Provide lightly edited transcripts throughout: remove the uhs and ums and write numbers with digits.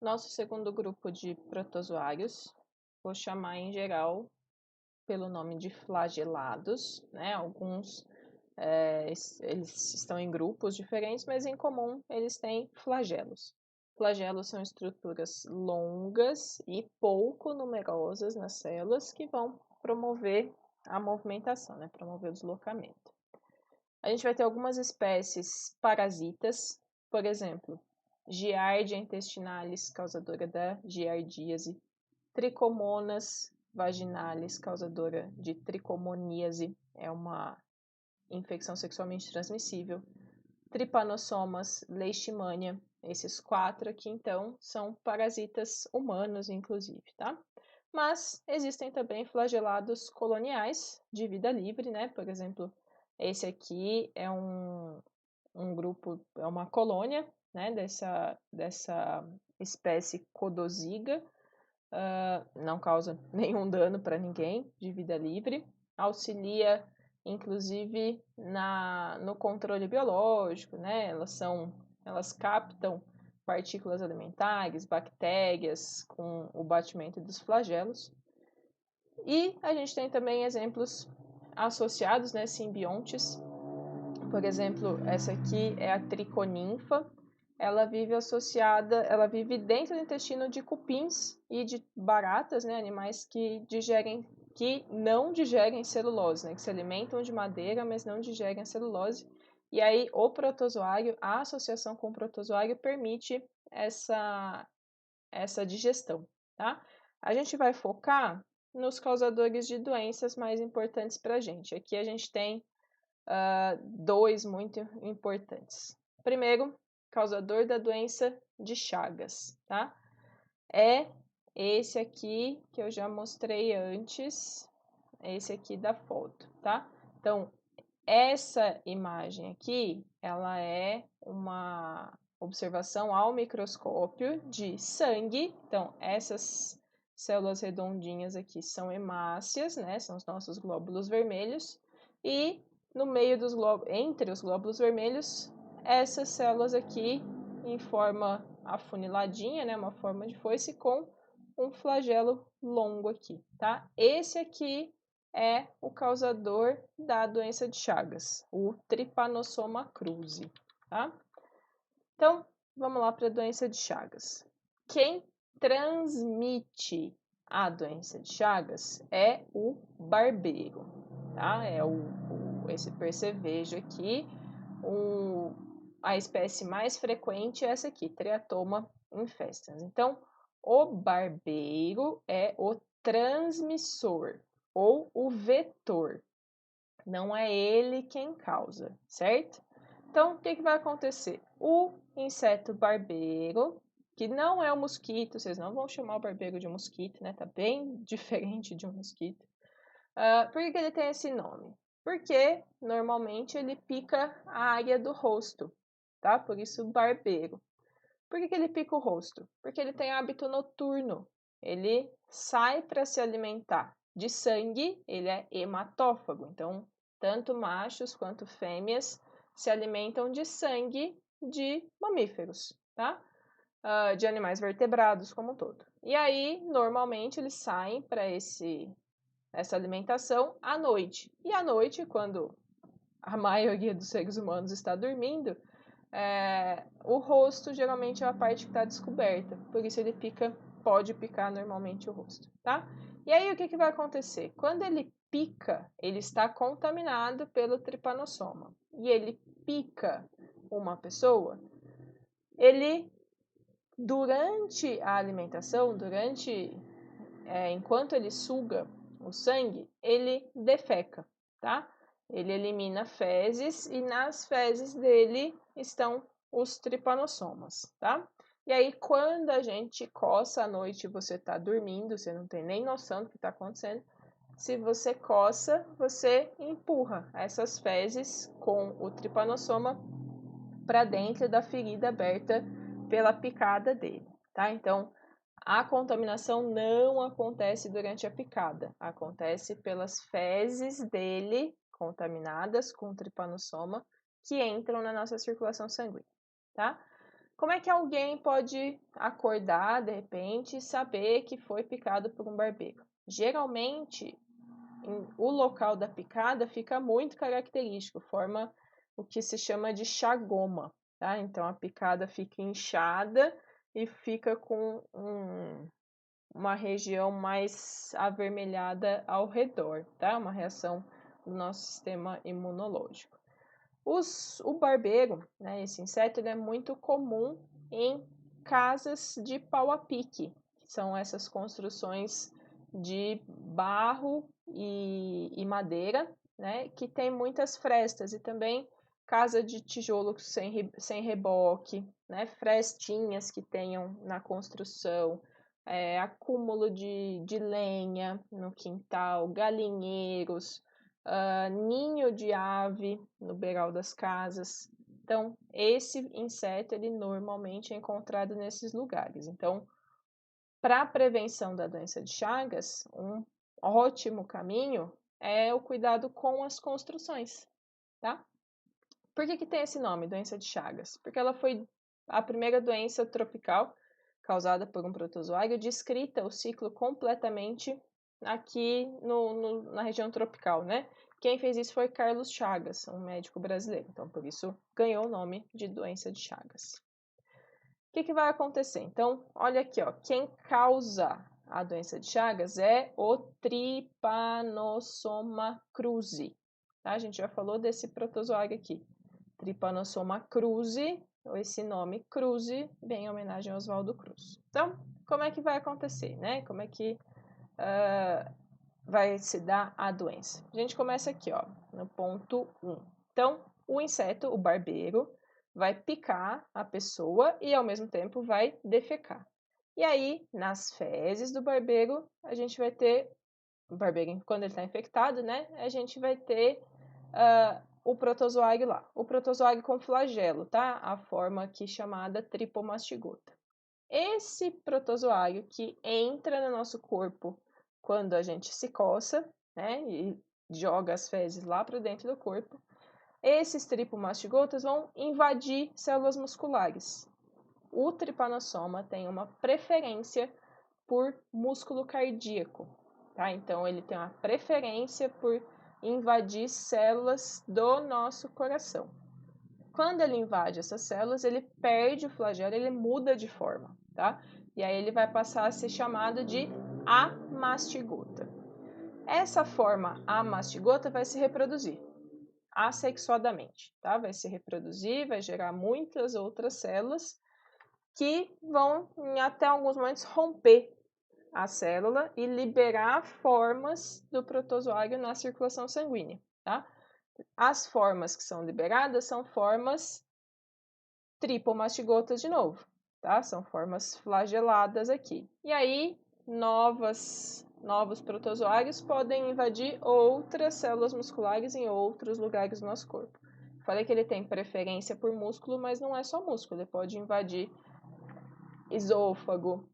Nosso segundo grupo de protozoários, vou chamar em geral pelo nome de flagelados, né? Alguns eles estão em grupos diferentes, mas em comum eles têm flagelos. Flagelos são estruturas longas e pouco numerosas nas células que vão promover a movimentação, né? Promover o deslocamento. A gente vai ter algumas espécies parasitas, por exemplo, Giardia intestinalis, causadora da giardíase, Trichomonas vaginalis, causadora de tricomoníase, é uma infecção sexualmente transmissível, Trypanosomas leishmania, esses 4 aqui, então, são parasitas humanos, inclusive, tá? Mas existem também flagelados coloniais de vida livre, né? Por exemplo, esse aqui é um grupo, é uma colônia, né, dessa espécie Codosiga, não causa nenhum dano para ninguém, de vida livre, auxilia inclusive no controle biológico, né? Elas captam partículas alimentares, bactérias com o batimento dos flagelos. E a gente tem também exemplos associados, né, simbiontes. Por exemplo, essa aqui é a triconinfa. Ela vive dentro do intestino de cupins e de baratas, né, animais que não digerem celulose, né, que se alimentam de madeira, mas não digerem a celulose. E aí o protozoário, a associação com o protozoário permite essa digestão, tá? A gente vai focar nos causadores de doenças mais importantes para a gente. Aqui a gente tem 2 muito importantes. Primeiro, causador da doença de Chagas, tá? É esse aqui que eu já mostrei antes, esse aqui da foto, tá? Então, essa imagem aqui, ela é uma observação ao microscópio de sangue. Então, essas células redondinhas aqui são hemácias, né? São os nossos glóbulos vermelhos. E no meio dos entre os glóbulos vermelhos, essas células aqui em forma afuniladinha, né? Uma forma de foice com um flagelo longo aqui, tá? Esse aqui é o causador da doença de Chagas, o Trypanosoma cruzi, tá? Então, vamos lá para a doença de Chagas. Quem transmite a doença de Chagas é o barbeiro, tá? É esse percevejo aqui. A espécie mais frequente é essa aqui, Triatoma infestans. Então, o barbeiro é o transmissor ou o vetor. Não é ele quem causa, certo? Então, o que vai acontecer? O inseto barbeiro, que não é o mosquito, vocês não vão chamar o barbeiro de mosquito, né? Tá bem diferente de um mosquito. Por que ele tem esse nome? Porque normalmente ele pica a área do rosto, tá? Por isso barbeiro. Por que ele pica o rosto? Porque ele tem hábito noturno. Ele sai para se alimentar de sangue, ele é hematófago. Então, tanto machos quanto fêmeas se alimentam de sangue de mamíferos, tá? De animais vertebrados como um todo. E aí, normalmente, eles saem para essa alimentação à noite. E à noite, quando a maioria dos seres humanos está dormindo, o rosto geralmente é a parte que está descoberta, por isso ele pode picar normalmente o rosto, tá? E aí o que vai acontecer? Quando ele pica, ele está contaminado pelo tripanossoma e ele pica uma pessoa, ele durante a alimentação, enquanto ele suga o sangue, ele defeca, tá? Ele elimina fezes e nas fezes dele estão os tripanossomas, tá? E aí, quando a gente coça à noite e você tá dormindo, você não tem nem noção do que tá acontecendo, se você coça, você empurra essas fezes com o tripanossoma para dentro da ferida aberta pela picada dele, tá? Então, a contaminação não acontece durante a picada, acontece pelas fezes dele contaminadas com tripanossoma que entram na nossa circulação sanguínea, tá? Como é que alguém pode acordar de repente e saber que foi picado por um barbeiro? Geralmente, o local da picada fica muito característico, forma o que se chama de chagoma, tá? Então a picada fica inchada e fica com uma região mais avermelhada ao redor, tá? Uma reação do nosso sistema imunológico. O barbeiro, né, esse inseto, ele é muito comum em casas de pau a pique, que são essas construções de barro e madeira, né, que tem muitas frestas, e também casa de tijolo sem reboque, né, frestinhas que tenham na construção, acúmulo de lenha no quintal, galinheiros, ninho de ave no beiral das casas. Então, esse inseto, ele normalmente é encontrado nesses lugares. Então, para a prevenção da doença de Chagas, um ótimo caminho é o cuidado com as construções, tá? Por que tem esse nome, doença de Chagas? Porque ela foi a primeira doença tropical causada por um protozoário descrita o ciclo completamente aqui na região tropical, né? Quem fez isso foi Carlos Chagas, um médico brasileiro. Então, por isso, ganhou o nome de doença de Chagas. O que vai acontecer? Então, olha aqui, ó. Quem causa a doença de Chagas é o Trypanosoma cruzi. Tá? A gente já falou desse protozoário aqui. Trypanosoma cruzi, esse nome cruzi, vem em homenagem a Oswaldo Cruz. Então, como é que vai acontecer, né? Como é que vai se dar a doença? A gente começa aqui, ó, no ponto 1. Então, o inseto, o barbeiro, vai picar a pessoa e, ao mesmo tempo, vai defecar. E aí, nas fezes do barbeiro, a gente vai ter, o barbeiro, quando ele está infectado, né? A gente vai ter o protozoário lá. O protozoário com flagelo, tá? A forma aqui chamada tripomastigota. Esse protozoário que entra no nosso corpo quando a gente se coça, né? E joga as fezes lá para dentro do corpo. Esses tripomastigotas vão invadir células musculares. O tripanossoma tem uma preferência por músculo cardíaco, tá? Então ele tem uma preferência por invadir células do nosso coração. Quando ele invade essas células, ele perde o flagelo, ele muda de forma, tá? E aí ele vai passar a ser chamado de amastigota. Essa forma amastigota vai se reproduzir assexuadamente, tá? Vai se reproduzir, vai gerar muitas outras células que vão, em até alguns momentos, romper a célula e liberar formas do protozoário na circulação sanguínea, tá? As formas que são liberadas são formas tripomastigotas de novo, tá? São formas flageladas aqui. E aí, novos protozoários podem invadir outras células musculares em outros lugares do nosso corpo. Falei que ele tem preferência por músculo, mas não é só músculo, ele pode invadir esôfago,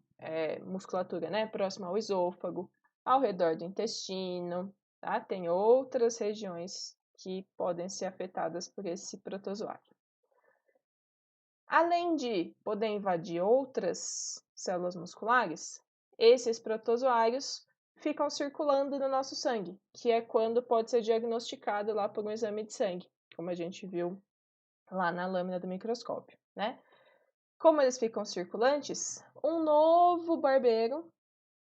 musculatura, né? Próxima ao esôfago, ao redor do intestino, tá? Tem outras regiões que podem ser afetadas por esse protozoário. Além de poder invadir outras células musculares, esses protozoários ficam circulando no nosso sangue, que é quando pode ser diagnosticado lá por um exame de sangue, como a gente viu lá na lâmina do microscópio, né? Como eles ficam circulantes, um novo barbeiro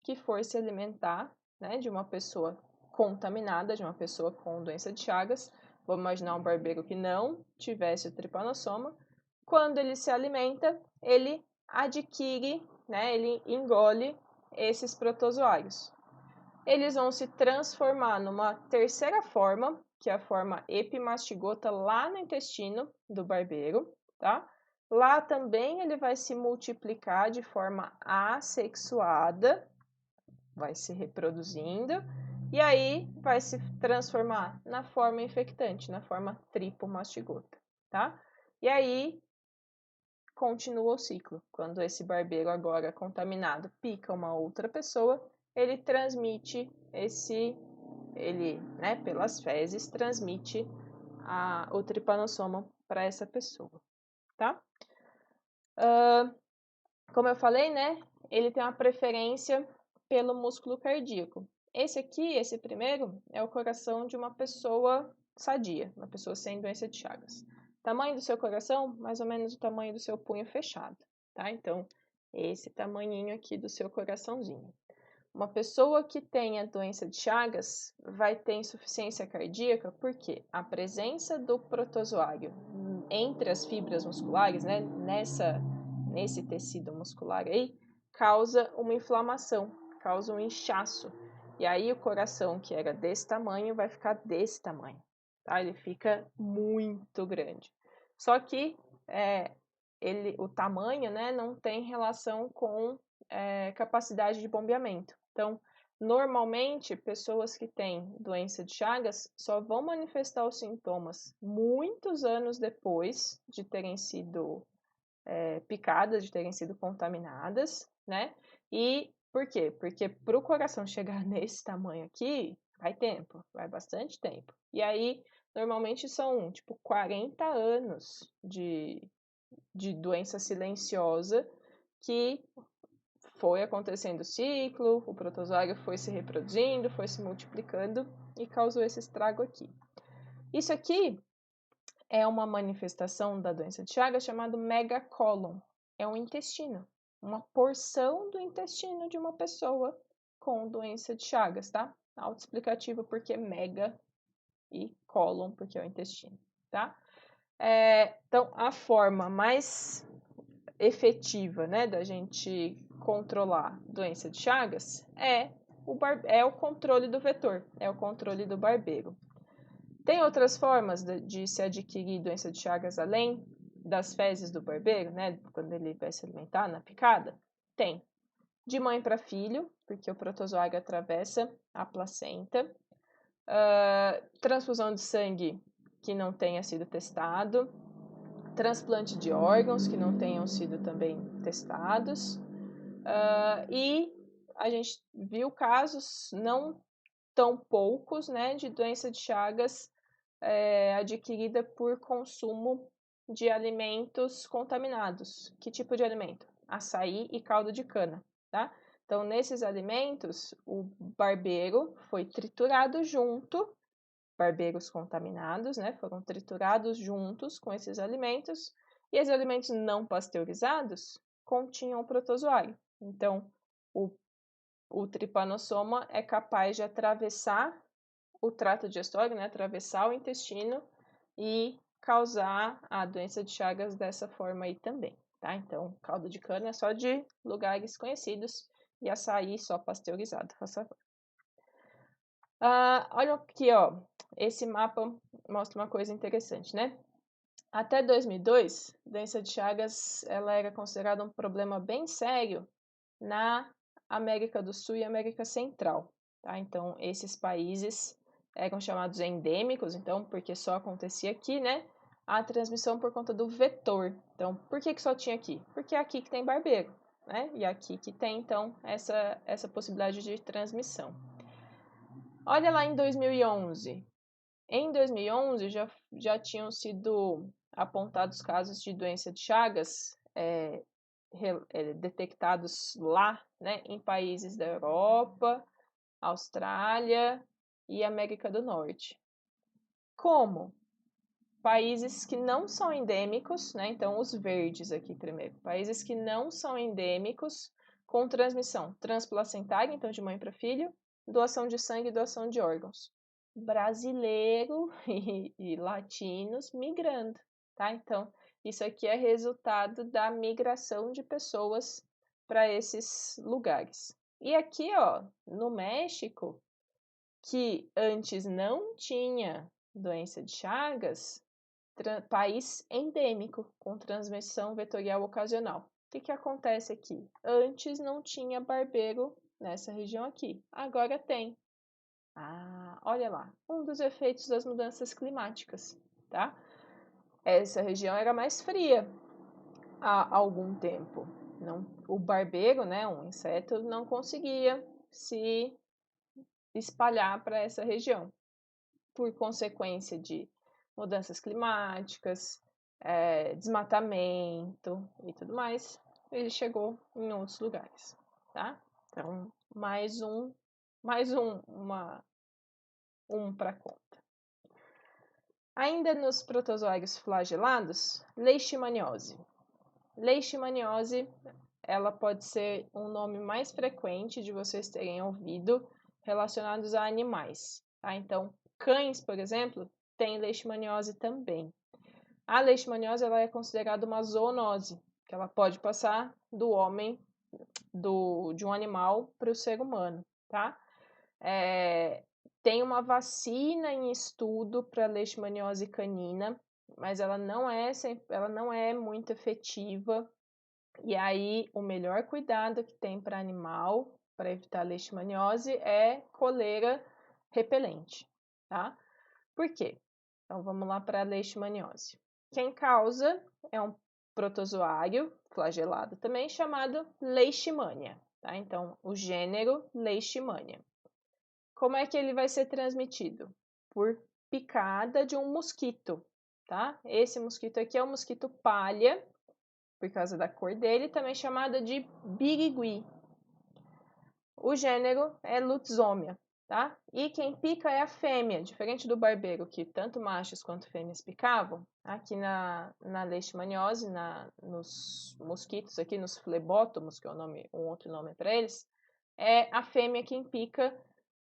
que for se alimentar, né, de uma pessoa contaminada, de uma pessoa com doença de Chagas, vamos imaginar um barbeiro que não tivesse o tripanossoma, quando ele se alimenta, ele adquire, né, ele engole esses protozoários. Eles vão se transformar numa terceira forma, que é a forma epimastigota lá no intestino do barbeiro, tá? Lá também ele vai se multiplicar de forma assexuada, vai se reproduzindo, e aí vai se transformar na forma infectante, na forma tripomastigota, tá? E aí continua o ciclo. Quando esse barbeiro agora contaminado pica uma outra pessoa, ele transmite né, pelas fezes, transmite o tripanossoma para essa pessoa, tá? Como eu falei, né? Ele tem uma preferência pelo músculo cardíaco. Esse aqui, esse primeiro, é o coração de uma pessoa sadia, uma pessoa sem doença de Chagas. Tamanho do seu coração, mais ou menos o tamanho do seu punho fechado, tá? Então, esse tamanhinho aqui do seu coraçãozinho. Uma pessoa que tenha doença de Chagas vai ter insuficiência cardíaca porque a presença do protozoário entre as fibras musculares, né, nesse tecido muscular aí, causa uma inflamação, causa um inchaço. E aí o coração, que era desse tamanho, vai ficar desse tamanho, tá? Ele fica muito grande. Só que o tamanho, né, não tem relação com capacidade de bombeamento. Então, normalmente, pessoas que têm doença de Chagas só vão manifestar os sintomas muitos anos depois de terem sido picadas, de terem sido contaminadas, né? E por quê? Porque para o coração chegar nesse tamanho aqui, vai tempo, vai bastante tempo. E aí, normalmente são, tipo, 40 anos de doença silenciosa que foi acontecendo o ciclo, o protozoário foi se reproduzindo, foi se multiplicando e causou esse estrago aqui. Isso aqui é uma manifestação da doença de Chagas chamada megacólon. É um intestino, uma porção do intestino de uma pessoa com doença de Chagas, tá? Autoexplicativo porque mega e cólon porque é o intestino, tá? Então, a forma mais efetiva, né, da gente controlar doença de Chagas é o controle do vetor, é o controle do barbeiro. Tem outras formas de se adquirir doença de Chagas além das fezes do barbeiro, né, quando ele vai se alimentar na picada? Tem. De mãe para filho, porque o protozoário atravessa a placenta. Transfusão de sangue que não tenha sido testado, transplante de órgãos que não tenham sido também testados, e a gente viu casos não tão poucos, né, de doença de Chagas adquirida por consumo de alimentos contaminados. Que tipo de alimento? Açaí e caldo de cana, tá? Então, nesses alimentos, o barbeiro foi triturado junto, barbeiros contaminados, né, foram triturados juntos com esses alimentos, e os alimentos não pasteurizados continham protozoário. Então, o tripanossoma é capaz de atravessar o trato digestório, né, atravessar o intestino e causar a doença de Chagas dessa forma aí também, tá? Então, caldo de cana é só de lugares conhecidos e açaí só pasteurizado, por favor. Olha aqui, ó, esse mapa mostra uma coisa interessante, né? Até 2002, doença de Chagas ela era considerada um problema bem sério na América do Sul e América Central, tá? Então, esses países eram chamados endêmicos, então, porque só acontecia aqui, né? A transmissão por conta do vetor. Então, por que só tinha aqui? Porque é aqui que tem barbeiro, né? E aqui que tem, então, essa possibilidade de transmissão. Olha lá em 2011. Em 2011, já tinham sido apontados casos de doença de Chagas detectados lá, né, em países da Europa, Austrália e América do Norte. Como? Países que não são endêmicos, né, então os verdes aqui primeiro, países que não são endêmicos com transmissão transplacentária, então de mãe para filho, doação de sangue e doação de órgãos. Brasileiro e latinos migrando, tá? Então, isso aqui é resultado da migração de pessoas para esses lugares. E aqui, ó, no México, que antes não tinha doença de Chagas, país endêmico com transmissão vetorial ocasional. O que acontece aqui? Antes não tinha barbeiro nessa região aqui, agora tem. Olha lá, um dos efeitos das mudanças climáticas, tá? Essa região era mais fria há algum tempo. Não, o barbeiro, né, um inseto, não conseguia se espalhar para essa região, por consequência de mudanças climáticas, desmatamento e tudo mais, ele chegou em outros lugares, tá? Então, mais um para conta. Ainda nos protozoários flagelados, leishmaniose. Leishmaniose, ela pode ser um nome mais frequente de vocês terem ouvido relacionados a animais, tá? Então, cães, por exemplo, têm leishmaniose também. A leishmaniose ela é considerada uma zoonose, que ela pode passar do homem, de um animal para o ser humano, tá? Tem uma vacina em estudo para leishmaniose canina, mas ela não é muito efetiva. E aí, o melhor cuidado que tem para animal, para evitar leishmaniose, é coleira repelente, tá? Por quê? Então, vamos lá para a leishmaniose. Quem causa é um protozoário flagelado também, chamado Leishmania, tá? Então, o gênero Leishmania. Como é que ele vai ser transmitido? Por picada de um mosquito, tá? Esse mosquito aqui é o mosquito palha, por causa da cor dele, também chamado de birigui. O gênero é Lutzomia, tá? E quem pica é a fêmea, diferente do barbeiro, que tanto machos quanto fêmeas picavam. Aqui na leishmaniose, nos mosquitos aqui, nos flebótomos, que é um outro nome para eles, é a fêmea quem pica,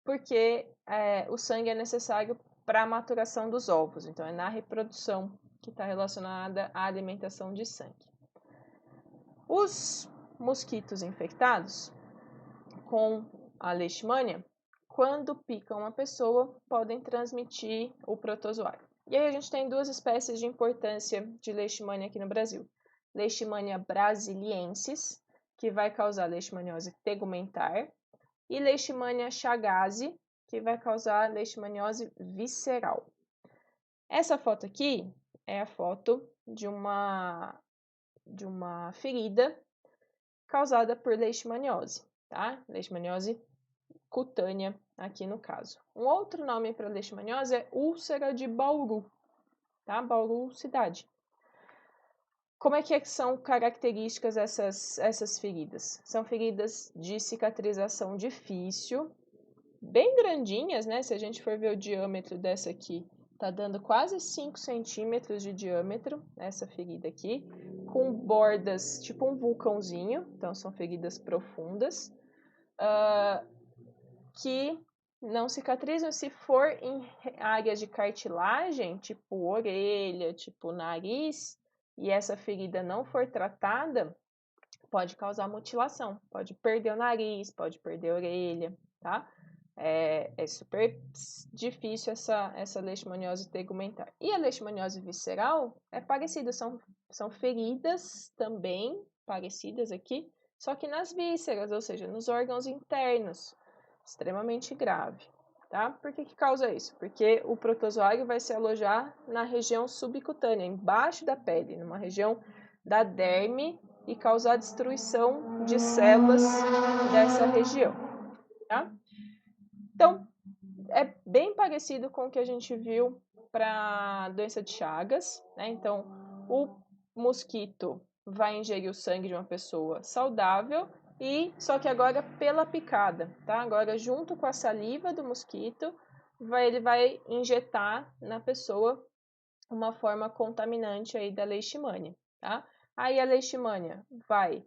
porque o sangue é necessário para a maturação dos ovos. Então, é na reprodução que está relacionada à alimentação de sangue. Os mosquitos infectados com a leishmania, quando picam uma pessoa, podem transmitir o protozoário. E aí a gente tem duas espécies de importância de leishmania aqui no Brasil. Leishmania brasiliensis, que vai causar leishmaniose tegumentar, e Leishmania chagas, que vai causar leishmaniose visceral. Essa foto aqui é a foto de uma ferida causada por leishmaniose, tá? Leishmaniose cutânea aqui no caso. Um outro nome para leishmaniose é úlcera de Bauru, tá? Bauru, cidade. Como é que são características essas feridas? São feridas de cicatrização difícil, bem grandinhas, né? Se a gente for ver o diâmetro dessa aqui, tá dando quase 5 centímetros de diâmetro, essa ferida aqui, com bordas tipo um vulcãozinho, então são feridas profundas, que não cicatrizam. Se for em áreas de cartilagem, tipo orelha, tipo nariz, e essa ferida não for tratada, pode causar mutilação, pode perder o nariz, pode perder a orelha, tá? É super difícil essa leishmaniose tegumentar. E a leishmaniose visceral é parecida, são feridas também parecidas aqui, só que nas vísceras, ou seja, nos órgãos internos, extremamente grave, tá? Por que causa isso? Porque o protozoário vai se alojar na região subcutânea, embaixo da pele, numa região da derme, e causar destruição de células dessa região, tá? Então, é bem parecido com o que a gente viu para a doença de Chagas, né? Então, o mosquito vai ingerir o sangue de uma pessoa saudável, só que agora pela picada, tá? Agora, junto com a saliva do mosquito, ele vai injetar na pessoa uma forma contaminante aí da leishmania, tá? Aí a leishmania vai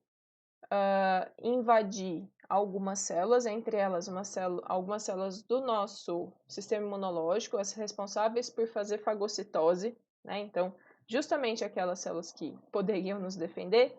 invadir algumas células, entre elas algumas células do nosso sistema imunológico, as responsáveis por fazer fagocitose, né? Então, justamente aquelas células que poderiam nos defender,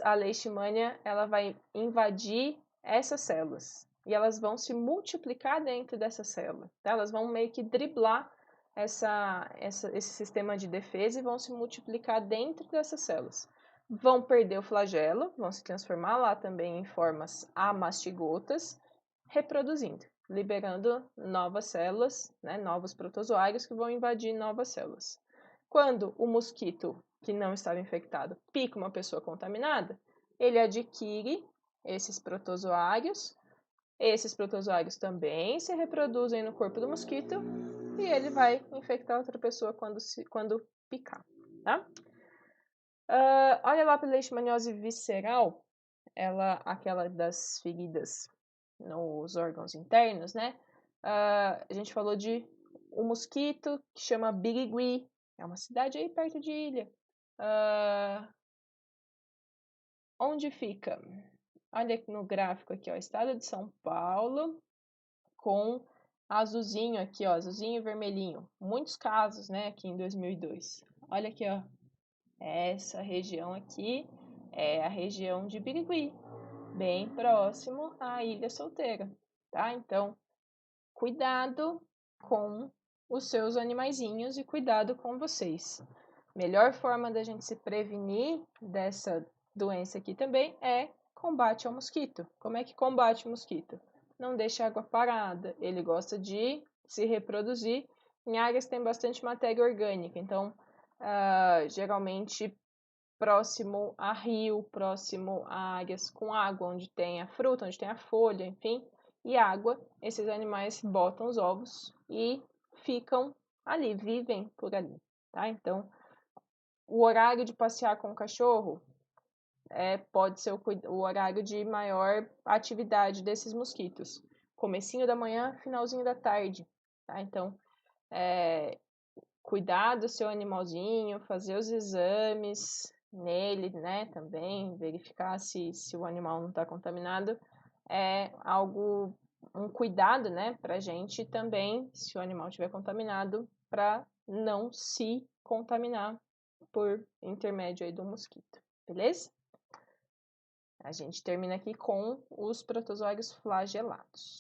a leishmania ela vai invadir essas células e elas vão se multiplicar dentro dessa célula, tá? Elas vão meio que driblar esse sistema de defesa e vão se multiplicar dentro dessas células. Vão perder o flagelo, vão se transformar lá também em formas amastigotas, reproduzindo, liberando novas células, né, novos protozoários que vão invadir novas células. Quando o mosquito que não estava infectado pica uma pessoa contaminada, ele adquire esses protozoários também se reproduzem no corpo do mosquito e ele vai infectar outra pessoa quando picar. tá? Olha lá para leishmaniose visceral, aquela das feridas nos órgãos internos, né? A gente falou de um mosquito que chama birigui, é uma cidade aí perto de Ilha. Onde fica? Olha aqui no gráfico aqui, ó, estado de São Paulo, com azulzinho aqui, ó, azulzinho e vermelhinho. Muitos casos, né, aqui em 2002. Olha aqui, ó, essa região aqui é a região de Birigui, bem próximo à Ilha Solteira, tá? Então, cuidado com os seus animaizinhos e cuidado com vocês. Melhor forma da gente se prevenir dessa doença aqui também é combate ao mosquito. Como é que combate o mosquito? Não deixa a água parada, ele gosta de se reproduzir em áreas que tem bastante matéria orgânica, então geralmente próximo a rio, próximo a áreas com água, onde tem a fruta, onde tem a folha, enfim, e água, esses animais botam os ovos e ficam ali, vivem por ali, tá? Então, o horário de passear com o cachorro pode ser o horário de maior atividade desses mosquitos. Comecinho da manhã, finalzinho da tarde, tá? Então, cuidar do seu animalzinho, fazer os exames nele, né, também, verificar se o animal não está contaminado, é algo, um cuidado, né, pra gente também, se o animal estiver contaminado, para não se contaminar por intermédio aí do mosquito, beleza? A gente termina aqui com os protozoários flagelados.